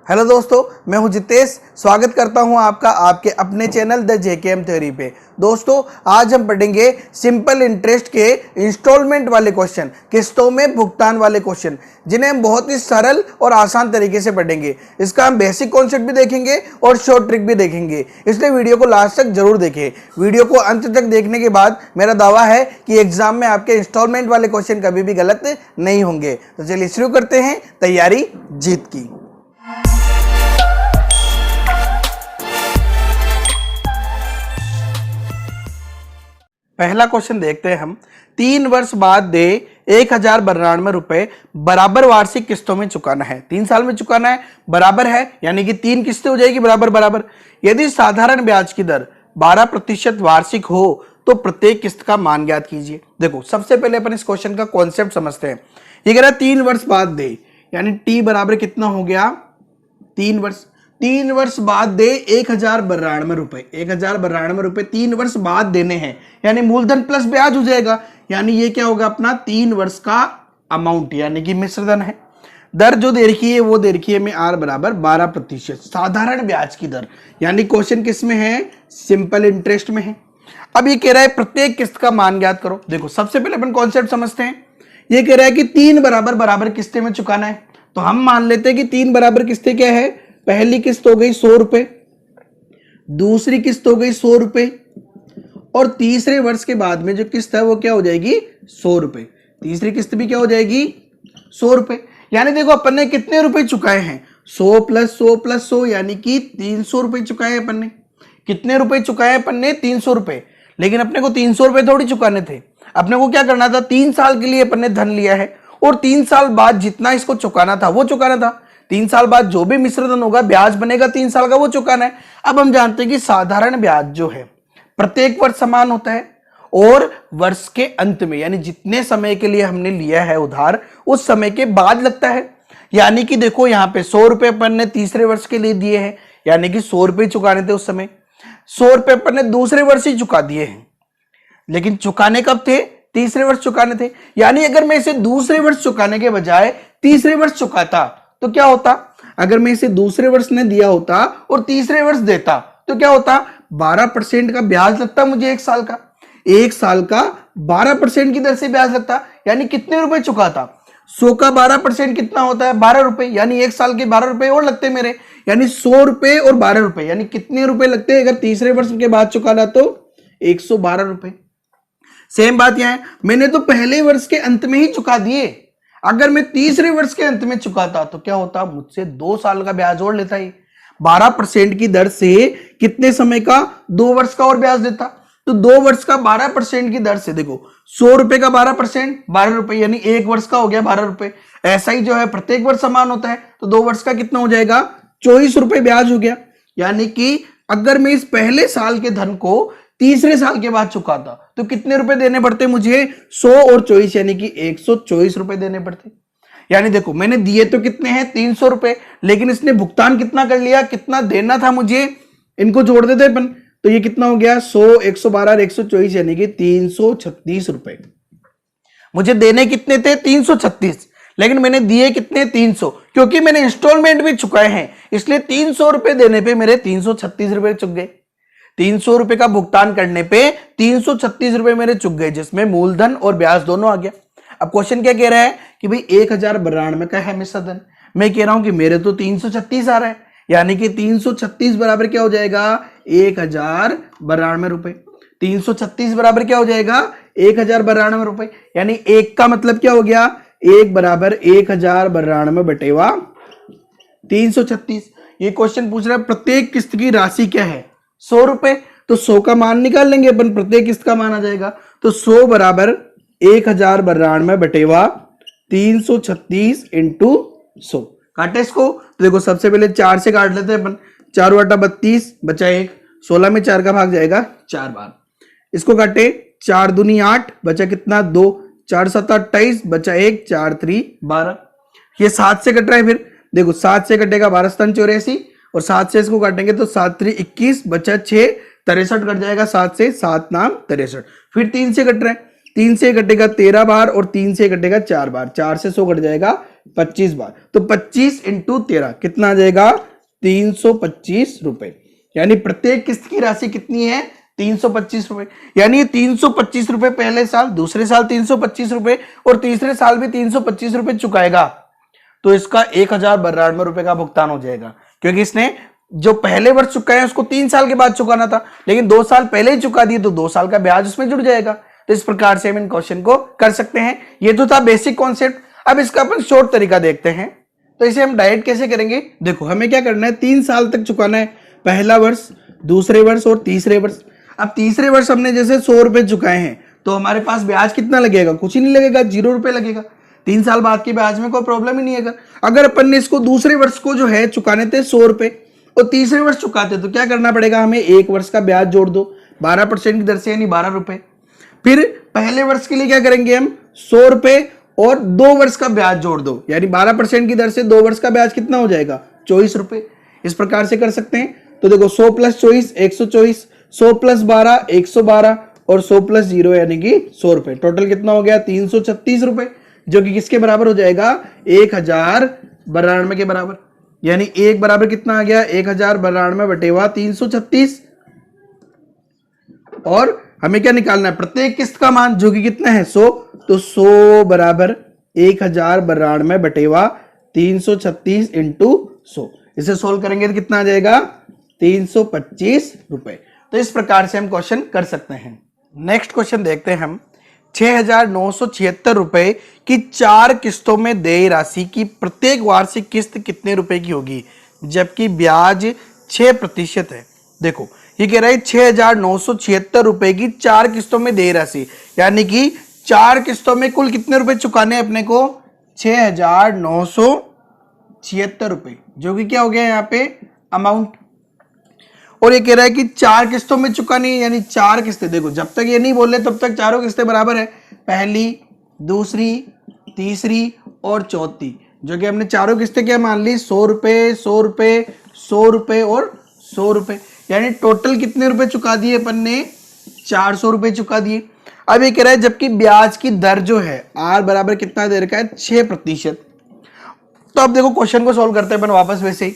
Hello दोस्तों, मैं हूं जितेश। स्वागत करता हूं आपका आपके अपने चैनल द जेकेएम थ्योरी पे। दोस्तों, आज हम पढ़ेंगे सिंपल इंटरेस्ट के इंस्टॉलमेंट वाले क्वेश्चन, किस्तों में भुगतान वाले क्वेश्चन, जिन्हें हम बहुत ही सरल और आसान तरीके से पढ़ेंगे। इसका हम बेसिक कॉन्सेप्ट भी देखेंगे और शॉर्ट ट्रिक भी देखेंगे, इसलिए वीडियो को लास्ट तक जरूर देखें। वीडियो को अंत तक देखने के बाद मेरा दावा है कि एग्जाम में आपके इंस्टॉलमेंट वाले क्वेश्चन कभी भी गलत नहीं होंगे। तो चलिए शुरू करते हैं तैयारी जीत की। पहला क्वेश्चन देखते हैं हम। 3 वर्ष बाद दे 1092 रुपए बराबर वार्षिक किस्तों में चुकाना है। 3 साल में चुकाना है, बराबर है, यानी कि 3 किस्तें हो जाएगी बराबर बराबर। यदि साधारण ब्याज की दर 12% वार्षिक हो तो प्रत्येक किस्त का मान ज्ञात कीजिए। देखो, सबसे पहले अपन इस क्वेश्चन का कॉन्सेप्ट समझते हैं। ये कह रहा है 3 वर्ष बाद दे, यानी टी बराबर कितना हो गया 3 वर्ष बाद दे 1092 रुपए। 1092 रुपए 3 वर्ष बाद देने हैं, यानी मूलधन प्लस ब्याज हो जाएगा। यानी ये क्या होगा अपना 3 वर्ष का अमाउंट, यानी कि मिश्रधन है। दर जो दे रखी है वो दे रखी है में आर बराबर 12%, साधारण ब्याज की दर। यानी क्वेश्चन किस में है? सिंपल इंटरेस्ट में है। अब ये कह रहा है प्रत्येक किस्त का मान ज्ञात करो। देखो, सबसे पहले अपन कॉन्सेप्ट समझते हैं। ये कह रहा है कि 3 बराबर बराबर किस्तें में चुकाना है, तो हम मान लेते हैं कि 3 बराबर किस्तें क्या है? पहली किस्त हो गई 100 रुपए, दूसरी किस्त हो गई 100 रुपए, और तीसरे वर्ष के बाद में जो किस्त है वो क्या हो जाएगी? 100 रुपए। तीसरी किस्त भी क्या हो जाएगी? 100 रुपए। यानी देखो, अपन ने कितने रुपए चुकाए हैं? 100 प्लस 100 प्लस 100, यानी कि 300 रुपए चुकाए हैं अपन ने। कितने रुपए चुकाए हैं अपन ने? 300 रुपए। लेकिन अपने को 300 रुपए थोड़ी चुकाने थे, अपने को क्या करना था? 3 साल के लिए अपन ने धन लिया है, और 3 साल बाद जितना इसको चुकाना था वो चुकाना था। 3 साल बाद जो भी मिश्रधन होगा, ब्याज बनेगा 3 साल का, वो चुकाना है। अब हम जानते हैं कि साधारण ब्याज जो है प्रत्येक वर्ष समान होता है, और वर्ष के अंत में, यानी जितने समय के लिए हमने लिया है उधार, उस समय के बाद लगता है। यानी कि देखो, यहां पे 100 रुपए अपन ने तीसरे वर्ष के लिए दिए हैं, यानी कि 100 रुपए चुकाने थे उस समय। 100 रुपए अपन ने दूसरे वर्ष ही चुका दिए हैं, लेकिन चुकाने कब थे? तीसरे वर्ष चुकाने थे। यानी अगर मैं इसे दूसरे वर्ष चुकाने के बजाय तीसरे वर्ष चुकाता तो क्या होता? अगर मैं इसे दूसरे वर्ष ने दिया होता और तीसरे वर्ष देता तो क्या होता? 12% का ब्याज लगता मुझे 1 साल का। 1 साल का 12% की दर से ब्याज लगता, यानी कितने रुपए चुकाता? 100 का 12% कितना होता है? 12 रुपए। यानी 1 साल के 12 रुपए और लगते मेरे, यानी 100 रुपए और 12 रुपए, यानी कितने रुपए लगते? अगर तीसरे वर्ष के बाद चुकाना तो 112 रुपए। सेम बात यहां है, मैंने तो पहले वर्ष के अंत में ही चुका दिए। अगर मैं तीसरे वर्ष के अंत में चुकाता तो क्या होता? मुझसे 2 साल का ब्याज और लेता ही। 12% की दर से कितने समय का? 2 वर्ष का और ब्याज देता। तो 2 वर्ष का 12% की दर से, देखो 100 रुपए का 12% 12 रुपए, यानी 1 वर्ष का हो गया 12 रुपए। ऐसा ही जो है प्रत्येक वर्ष समान होता है, तो 2 वर्ष का कितना हो जाएगा? 24 रुपए ब्याज हो गया। यानी कि अगर मैं इस पहले साल के धन को तीसरे साल के बाद चुकाता तो कितने रुपए देने पड़ते मुझे? 100 और 24, यानी कि 124 रुपए देने पड़ते। यानी देखो, मैंने दिए तो कितने हैं? 300 रुपए, लेकिन इसने भुगतान कितना कर लिया? कितना देना था मुझे? इनको जोड़ देते अपन, तो ये कितना हो गया? 100, 112 और 124, यानी कि 336 रुपए। मुझे देने कितने थे? 336, लेकिन मैंने दिए कितने? 300, क्योंकि मैंने इंस्टॉलमेंट भी चुकाए हैं, इसलिए 300 रुपए देने पे मेरे 336 रुपए चुक गए। 300 रुपए का भुगतान करने पे 336 रुपए मेरे चुक गए, जिसमें मूलधन और ब्याज दोनों आ गया। अब क्वेश्चन क्या कह रहा है कि भाई 1092 का है मिश्रधन। मैं कह रहा हूं कि मेरे तो 336 आ रहा है, यानी कि 336 बराबर क्या हो जाएगा? 1092 रुपए। 336 बराबर क्या हो जाएगा? 1092 रुपए। यानी 1 का मतलब क्या हो गया? 1 बराबर 1092 बटेवा 336। ये क्वेश्चन पूछ रहा है प्रत्येक किस्त की राशि क्या है? 100 रुपए। तो 100 का मान निकाल लेंगे अपन, प्रत्येक किस्त का मान आ जाएगा। तो 100 बराबर 1092 बटेवा 336 इंटू 100। काटे इसको, तो देखो सबसे पहले 4 से काट लेते हैं अपन। 4 बटा 32 बचा 1, 16 में 4 का भाग जाएगा 4 बार। इसको काटे, 4 दूनी 8 बचा कितना? 2, 4 7 28 बचा 1, 4 3 12। ये 7 से कट रहा है, फिर देखो 7 से कटेगा 12 7 84, और 7 से इसको काटेंगे तो 7 3 21 बचा 6 63 कट जाएगा। 7 से 7 नाम 63। फिर 3 से कट रहा है, 3 से कटेगा 13 बार, और 3 से कटेगा 4 बार। 4 से 100 कट जाएगा 25 बार, तो 25 इंटू 13 कितना आ जाएगा 325 रुपए। यानी प्रत्येक किस्त की राशि कितनी है 325 रुपए। यानी 325 रुपए पहले साल, दूसरे साल 325 रुपए और तीसरे साल भी 325 रुपए चुकाएगा, तो इसका 1092 रुपए का भुगतान हो जाएगा, क्योंकि इसने जो पहले वर्ष चुका है उसको 3 साल के बाद चुकाना था, लेकिन 2 साल पहले ही चुका दिए तो 2 साल का ब्याज उसमें जुड़ जाएगा। तो इस प्रकार से हम इन क्वेश्चन को कर सकते हैं। ये तो था बेसिक कॉन्सेप्ट। अब इसका अपन शॉर्ट तरीका देखते हैं। तो इसे हम डायरेक्ट कैसे करेंगे, देखो हमें क्या करना है, 3 साल तक चुकाना है, पहला वर्ष, दूसरे वर्ष और तीसरे वर्ष। अब तीसरे वर्ष हमने जैसे 100 रुपए चुकाए हैं, तो हमारे पास ब्याज कितना लगेगा, कुछ ही नहीं लगेगा, 0 रुपए लगेगा। 3 साल बाद के ब्याज में कोई प्रॉब्लम ही नहीं है। अगर अपन ने इसको दूसरे वर्ष को जो है चुकाने थे 100 रुपए और तीसरे वर्ष चुकाते तो क्या करना पड़ेगा, हमें एक वर्ष का ब्याज जोड़ दो 12% की दर से, यानी 12 रुपए। फिर पहले वर्ष के लिए क्या करेंगे हम, 100 रुपए और 2 वर्ष का ब्याज जोड़ दो, यानी 12% की दर से 2 वर्ष का ब्याज कितना हो जाएगा 24 रुपए। इस प्रकार से कर सकते हैं। तो देखो 100 प्लस 24 124, 100 प्लस 12 112 और 100 प्लस 0 यानी कि 100 रुपए। टोटल कितना हो गया 336 रुपए, जो कि किसके बराबर हो जाएगा 1092 के बराबर। यानी एक बराबर कितना आ गया 1092 बटेवा 336। और हमें क्या निकालना है, प्रत्येक किस्त का मान, जो कि कितना है 100, तो 100 बराबर 1092 बटेवा 336 इंटू 100। इसे सोल्व करेंगे तो कितना आ जाएगा 325 रुपए। तो इस प्रकार से हम क्वेश्चन कर सकते हैं। नेक्स्ट क्वेश्चन देखते हैं हम। 6,976 रुपए की 4 किस्तों में देय राशि की प्रत्येक वार्षिक किस्त कितने रुपए की होगी, जबकि ब्याज 6% है। देखो ये कह रहा है 6,976 रुपए की 4 किस्तों में देय राशि, यानी कि 4 किस्तों में कुल कितने रुपए चुकाने अपने को 6,976 रुपए, जो कि क्या हो गया यहाँ पे अमाउंट। और ये कह रहा है कि 4 किस्तों में चुकानी है, यानी 4 किस्तें। देखो जब तक ये नहीं बोले तब तक चारों किस्तें बराबर है, पहली, दूसरी, तीसरी और चौथी, जो कि हमने चारों किस्तें क्या मान ली 100 रुपए 100 रुपए 100 रुपए और 100 रुपए, यानी टोटल कितने रुपए चुका दिए अपन ने 400 रुपए चुका दिए। अब ये कह रहा है जबकि ब्याज की दर जो है आर बराबर कितना दे रखा है 6%। तो अब देखो क्वेश्चन को सोल्व करते हैं अपन वापस वैसे ही।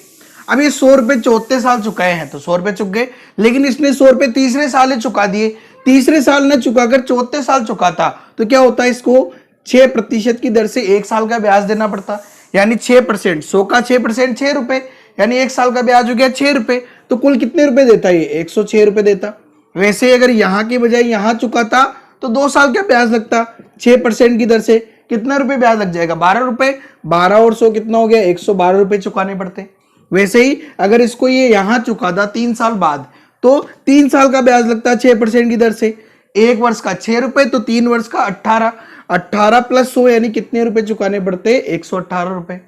अब ये 100 रुपए 34 साल चुकाए हैं तो 100 रुपए चुक गए, लेकिन इसने 100 रुपए तीसरे साल ही चुका दिए, तीसरे साल ने चुकाकर 34 साल चुकाता तो क्या होता है, इसको 6% की दर से 1 साल का ब्याज देना पड़ता, यानी 6%, 100 का 6% 6 रुपए, यानी 1 साल का ब्याज हो गया 6 रुपए। तो कुल कितने रुपए देता है, 106 रुपए देता। वैसे अगर यहाँ की बजाय यहाँ चुकाता तो 2 साल का ब्याज लगता, 6% की दर से कितना रुपए ब्याज लग जाएगा 12 रुपए, 12 और 100 कितना हो गया 112 रुपए चुकाने पड़ते। वैसे ही अगर इसको ये यहां चुकाता 3 साल बाद तो 3 साल का ब्याज लगता है 6% की दर से, 1 वर्ष का 6 रुपए तो 3 वर्ष का 18, 18 प्लस 100 यानी कितने रुपए चुकाने पड़ते 118 रुपए।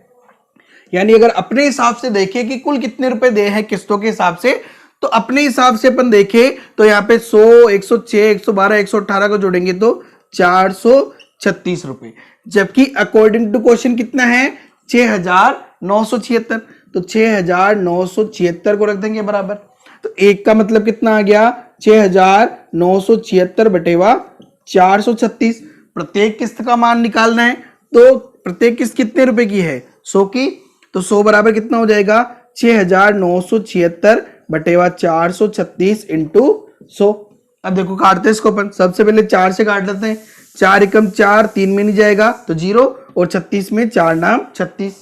यानी अगर अपने हिसाब से देखें कि कुल कितने रुपए दे हैं किस्तों के हिसाब से, तो अपने हिसाब से अपन देखें तो यहाँ पे 100, 106, 112, 118 को जोड़ेंगे तो 436 रुपए, जबकि अकॉर्डिंग टू क्वेश्चन कितना है 6,976, तो 6,976 को रख देंगे बराबर। तो एक का मतलब कितना आ गया 6,976 बटेवा 436। प्रत्येक किस्त का मान निकालना है तो प्रत्येक किस्त कितने रुपए की है 100 की, तो 100 बराबर कितना हो जाएगा 6,976 बटेवा 436 इंटू 100। अब देखो काटते हैं इसको अपन, सबसे पहले 4 से काट लेते हैं, 4 एकम 4, 3 में नहीं जाएगा तो 0 और 36 में 4 नाम 36,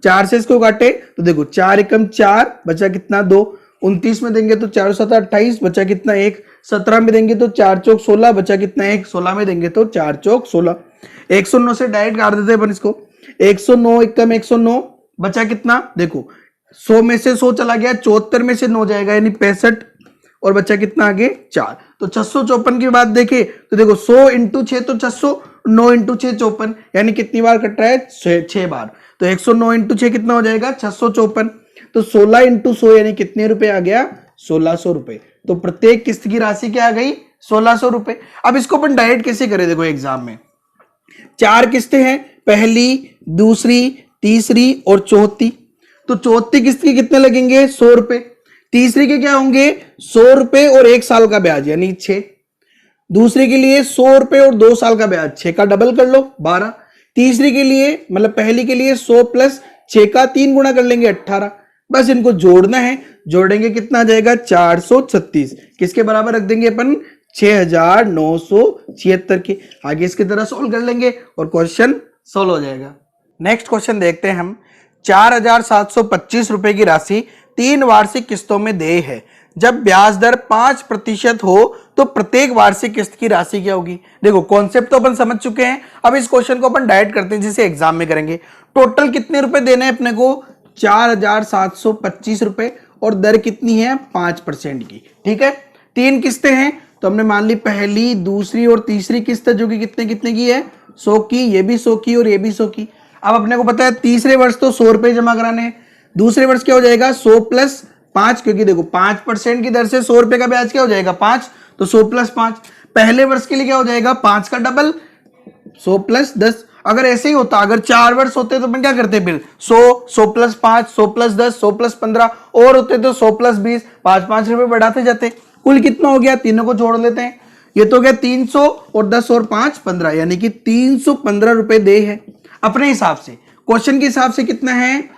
4 से इसको काटे तो देखो 4 एकम 4 बचा कितना 2, 29 में देंगे तो 4 7 28 बचा कितना 1, 17 में देंगे तो 4 चौक 16 बचा कितना 1, 16 में देंगे तो 4 चौक 16। 109 से डायरेक्ट काट देते हैं अपन इसको, 109 एकम 109 बचा कितना, देखो 100 में से 100 चला गया, 74 में से 9 जाएगा यानी 65 और बचा कितना आगे 4, तो 654 की बात देखे तो देखो 100 इंटू 6 तो 600, 9 इंटू 6 54, यानी कितनी बार कट रहा है 6 बार, तो 109 इंटू 6 कितना हो जाएगा 654, तो 16 इंटू 100 यानी कितने रुपए आ गया 1600 रुपए। तो प्रत्येक किस्त की राशि क्या आ गई 1600 रुपए। अब इसको अपन डायरेक्ट कैसे करें, देखो एग्जाम में 4 किस्तें हैं, पहली, दूसरी, तीसरी और चौथी, तो चौथी किस्त के कितने लगेंगे 100 रुपए, तीसरी के क्या होंगे 100 रुपए और 1 साल का ब्याज यानी 6, दूसरे के लिए 100 रुपए और 2 साल का ब्याज, 6 का डबल कर लो 12, तीसरी के लिए मतलब पहली के लिए 100 प्लस 6 का 3 गुना कर लेंगे 18, बस इनको जोड़ना है, जोड़ेंगे कितना आ जाएगा 436, किसके बराबर रख देंगे अपन 6976 के। आगे इसकी तरह सोल्व कर लेंगे और क्वेश्चन सोल्व हो जाएगा। नेक्स्ट क्वेश्चन देखते हैं हम। 4725 रुपए की राशि 3 वार्षिक किस्तों में देय है। जब ब्याज दर 5% हो तो प्रत्येक वार्षिक किस्त की राशि क्या होगी। देखो कॉन्सेप्ट तो अपन समझ चुके हैं, अब इस क्वेश्चन को अपन डायरेक्ट करते हैं जिसे एग्जाम में करेंगे। टोटल कितने रुपए देने हैं अपने को 4725 रुपए और दर कितनी है 5% की। ठीक है, 3 किस्तें हैं तो हमने मान ली पहली, दूसरी और तीसरी किस्त जो कि कितने कितने की है 100 की, ये भी 100 की और ये भी 100 की। अब अपने को पता है तीसरे वर्ष तो 100 रुपए जमा कराने हैं, दूसरे वर्ष क्या हो जाएगा 100 प्लस 5, क्योंकि देखो 5% की दर से 100 रुपए का ब्याज क्या हो जाएगा 5, तो 100 प्लस 5। पहले वर्ष के लिए क्या हो जाएगा 5 का डबल 100 प्लस 10। अगर ऐसे ही होता, अगर 4 वर्ष होते तो अपन क्या करते फिर 100 प्लस 5, 100 प्लस 10, 100 प्लस 15 और होते तो 100 प्लस 20, 5 रुपए बढ़ाते जाते। कुल कितना हो गया, तीनों को जोड़ लेते हैं, ये तो हो गया 300 और 10 और 5 15, यानी कि 315 रुपए दे है अपने हिसाब से। क्वेश्चन के हिसाब से कितना है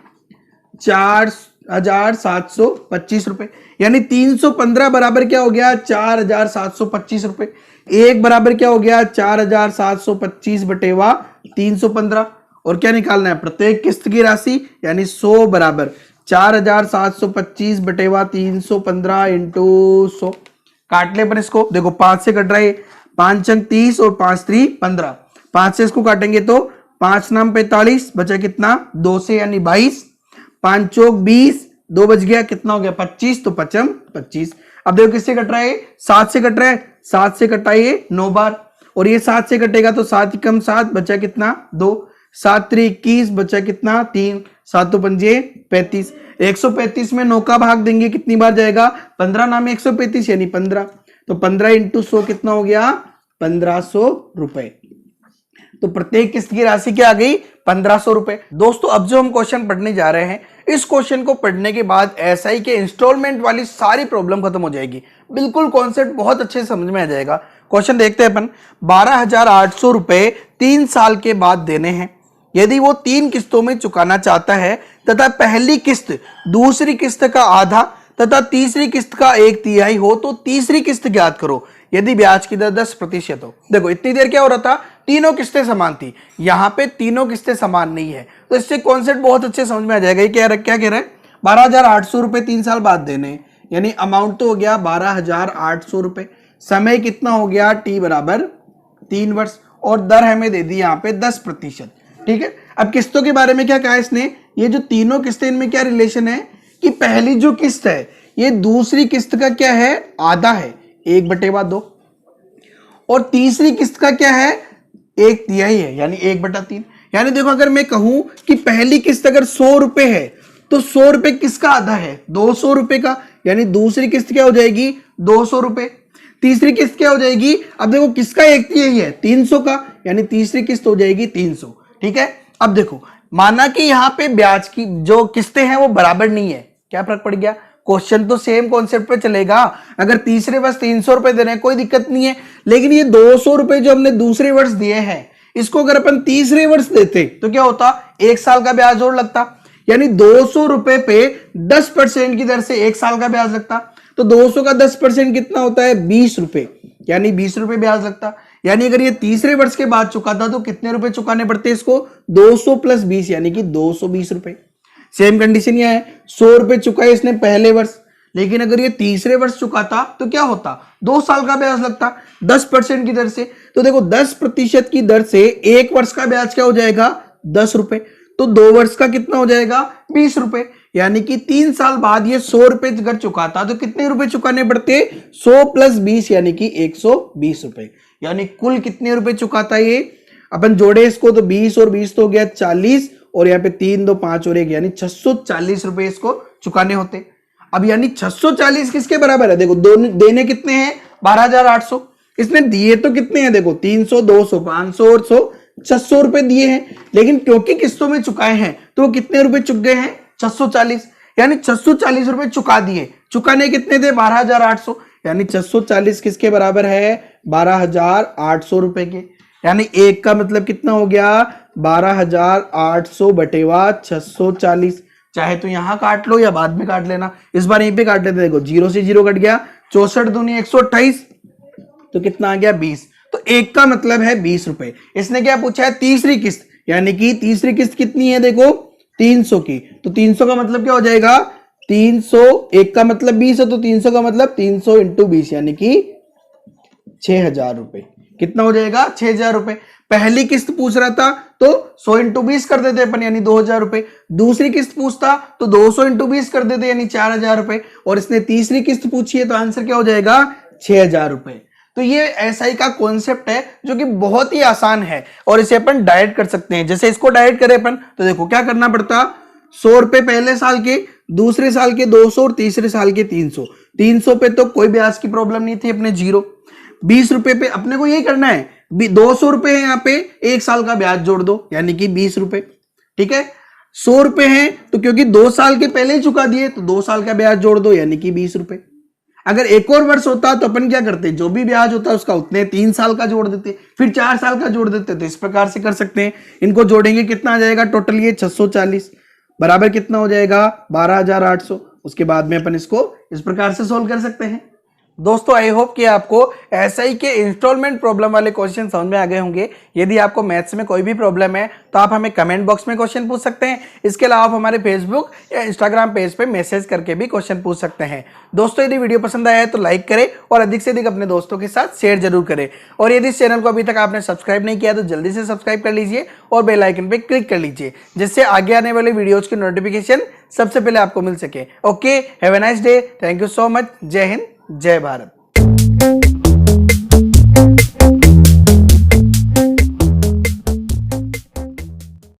4725 रुपए, यानी 315 बराबर क्या हो गया 4725 रुपए। एक बराबर क्या हो गया 4725 बटेवा 315, और क्या निकालना है प्रत्येक किस्त की राशि, यानी 100 बराबर 4725 बटेवा 315 इंटू 100। काट ले अपन इसको, देखो 5 से कट रहा है, 5 अंक 30 और 5 3 15, 5 से इसको काटेंगे तो 5 नाम 45, बचा कितना 2 से यानी 22, 5 चौक 20, 2 बच गया कितना हो गया 25, तो 55 25। अब देखो किससे कट रहा है 7 से कट रहा है, 7 से कटा ये 9 बार, और ये 7 से कटेगा तो 7 कम 7 बचा कितना 2, 7 3 21 बचा कितना 3, 7 तो 5 35, 135 में 9 का भाग देंगे कितनी बार जाएगा 15 नाम 135 यानी 15, तो 15 इंटू 100 कितना हो गया 1500 रुपए। तो प्रत्येक किस्त की राशि क्या आ गई 1500 रुपए। दोस्तों अब जो हम क्वेश्चन पढ़ने जा रहे हैं, इस क्वेश्चन को पढ़ने के बाद एसआई के इंस्टॉलमेंट वाली सारी प्रॉब्लम खत्म हो जाएगी, बिल्कुल कॉन्सेप्ट बहुत अच्छे से समझ में आ जाएगा। क्वेश्चन देखते हैं अपन। 12,800 रुपए 3 साल के बाद देने हैं। यदि वो 3 किस्तों में चुकाना चाहता है तथा पहली किस्त दूसरी किस्त का आधा तथा तीसरी किस्त का 1/3 हो तो तीसरी किस्त ज्ञात करो यदि ब्याज की दर 10% हो। देखो इतनी देर क्या हो रहा था, तीनों किस्तें समान थी, यहां पे तीनों किस्तें समान नहीं है, तो इससे कॉन्सेप्ट बहुत अच्छे समझ में आ जाएगा। ये क्या कह रहा है 12,800 रुपए 3 साल बाद देने, यानी अमाउंट तो हो गया 12,800 रुपए, समय कितना हो गया t बराबर 3 वर्ष, और दर हमें दे दी यहाँ पे 10%। ठीक है, अब किस्तों के बारे में क्या कहा इसने, ये जो तीनों किस्तें इनमें क्या रिलेशन है कि पहली जो किस्त है ये दूसरी किस्त का क्या है आधा है 1/2, और तीसरी किस्त का क्या है 1/3 है यानी 1/3। यानी देखो अगर मैं कहूं कि पहली किस्त अगर 100 रुपए है तो 100 रुपए किसका आधा है 200 रुपए का, यानी दूसरी किस्त क्या हो जाएगी 200 रुपए। तीसरी किस्त क्या हो जाएगी, अब देखो किसका 1/3 है 300 का, यानी तीसरी किस्त हो जाएगी 300। ठीक है, अब देखो माना कि यहाँ पे ब्याज की जो किस्तें हैं वो बराबर नहीं है, क्या फर्क पड़ गया, क्वेश्चन तो सेम कॉन्सेप्ट पे चलेगा। अगर तीसरे वर्ष 300 रुपए दे रहे हैं कोई दिक्कत नहीं है, लेकिन ये 200 रुपए जो हमने दूसरे वर्ष दिए हैं इसको अगर अपन तीसरे वर्ष देते तो क्या होता 1 साल का ब्याज और लगता, यानी 200 रुपए पे 10% की दर से 1 साल का ब्याज लगता, तो 200 का 10% कितना होता है 20 रुपए, यानी 20 रुपए ब्याज लगता। यानी अगर ये तीसरे वर्ष के बाद चुकाता तो कितने रुपए चुकाने पड़ते इसको 200 प्लस 20 यानी कि 220 रुपए। सेम कंडीशन यह है 100 रुपए चुकाए इसने पहले वर्ष, लेकिन अगर ये तीसरे वर्ष चुकाता तो क्या होता 2 साल का ब्याज लगता 10% की दर से। तो देखो 10% की दर से 1 वर्ष का ब्याज क्या हो जाएगा 10 रुपए, तो 2 वर्ष का कितना हो जाएगा 20 रुपए, यानी कि 3 साल बाद ये 100 रुपए अगर चुकाता तो कितने रुपए चुकाने पड़ते 100 प्लस 20 यानी कि 120 रुपए, यानी कुल कितने रुपए चुकाता ये, अपन जोड़े इसको तो 20 और 20 तो हो गया 40, और यहाँ पे 3 2 5 और 1 यानी 640 रुपए इसको चुकाने होते। अब यानी 640 किसके बराबर है, देखो देने कितने हैं 12,800, इसने दिए तो कितने हैं देखो 300 200 500 और 100 600 रुपए दिए हैं, लेकिन क्योंकि किस्तों में चुकाए हैं तो वो कितने रुपए चुक गए हैं 640, यानी 640 रुपए चुका दिए। चुकाने कितने थे 12,800, यानी 640 किसके बराबर है 12,800 रुपए के, यानी एक का मतलब कितना हो गया 12,800 बटेवा 640। चाहे तो यहां काट लो या बाद में काट लेना, इस बार यहीं पे काट लेते। देखो 0 से 0 कट गया, 64 दूनी 128, तो कितना आ गया 20। तो एक का मतलब है 20 रुपए। इसने क्या पूछा है तीसरी किस्त, यानी कि तीसरी किस्त कितनी है देखो 300 की, तो 300 का मतलब क्या हो जाएगा 300, एक का मतलब 20 है तो 300 का मतलब 300 इंटू 20 यानी कि 6,000 रुपए। कितना हो जाएगा 6,000 रुपए। पहली किस्त पूछ रहा था तो 100 इंटू 20 कर देते अपन यानी 2,000 रुपए। दूसरी किस्त पूछता तो 200 इंटू 20 कर देते यानी 4,000 रुपए। और इसने तीसरी किस्त पूछी है तो आंसर क्या हो जाएगा 6,000 रुपए। तो ये एसआई का कॉन्सेप्ट है जो कि बहुत ही आसान है और इसे अपन डायरेक्ट कर सकते हैं। जैसे इसको डायरेक्ट करें अपन तो देखो क्या करना पड़ता, 100 रुपए पहले साल के, दूसरे साल के 200 और तीसरे साल के 300। 300 पे तो कोई ब्याज की प्रॉब्लम नहीं थी अपने 0। 20 रुपए पे अपने को यही करना है, 200 रुपए है यहाँ पे, एक साल का ब्याज जोड़ दो यानी कि 20 रुपए। ठीक है 100 रुपए है तो क्योंकि 2 साल के पहले ही चुका दिए तो 2 साल का ब्याज जोड़ दो यानी कि 20 रुपए। अगर एक और वर्ष होता तो अपन क्या करते, जो भी ब्याज होता है उसका उतने 3 साल का जोड़ देते, फिर 4 साल का जोड़ देते। तो इस प्रकार से कर सकते हैं। इनको जोड़ेंगे कितना आ जाएगा टोटल ये 640 बराबर कितना हो जाएगा 12,800। उसके बाद में अपन इसको इस प्रकार से सोल्व कर सकते हैं। दोस्तों आई होप कि आपको एसआई के इंस्टॉलमेंट प्रॉब्लम वाले क्वेश्चन समझ में आ गए होंगे। यदि आपको मैथ्स में कोई भी प्रॉब्लम है तो आप हमें कमेंट बॉक्स में क्वेश्चन पूछ सकते हैं। इसके अलावा आप हमारे फेसबुक या इंस्टाग्राम पेज पे मैसेज करके भी क्वेश्चन पूछ सकते हैं। दोस्तों यदि वीडियो पसंद आया है तो लाइक करें और अधिक से अधिक अपने दोस्तों के साथ शेयर जरूर करें। और यदि इस चैनल को अभी तक आपने सब्सक्राइब नहीं किया तो जल्दी से सब्सक्राइब कर लीजिए और बेल आइकन पे क्लिक कर लीजिए, जिससे आगे आने वाले वीडियोज की नोटिफिकेशन सबसे पहले आपको मिल सके। Okay, have a nice day, thank you so much, जय हिंद, जय भारत।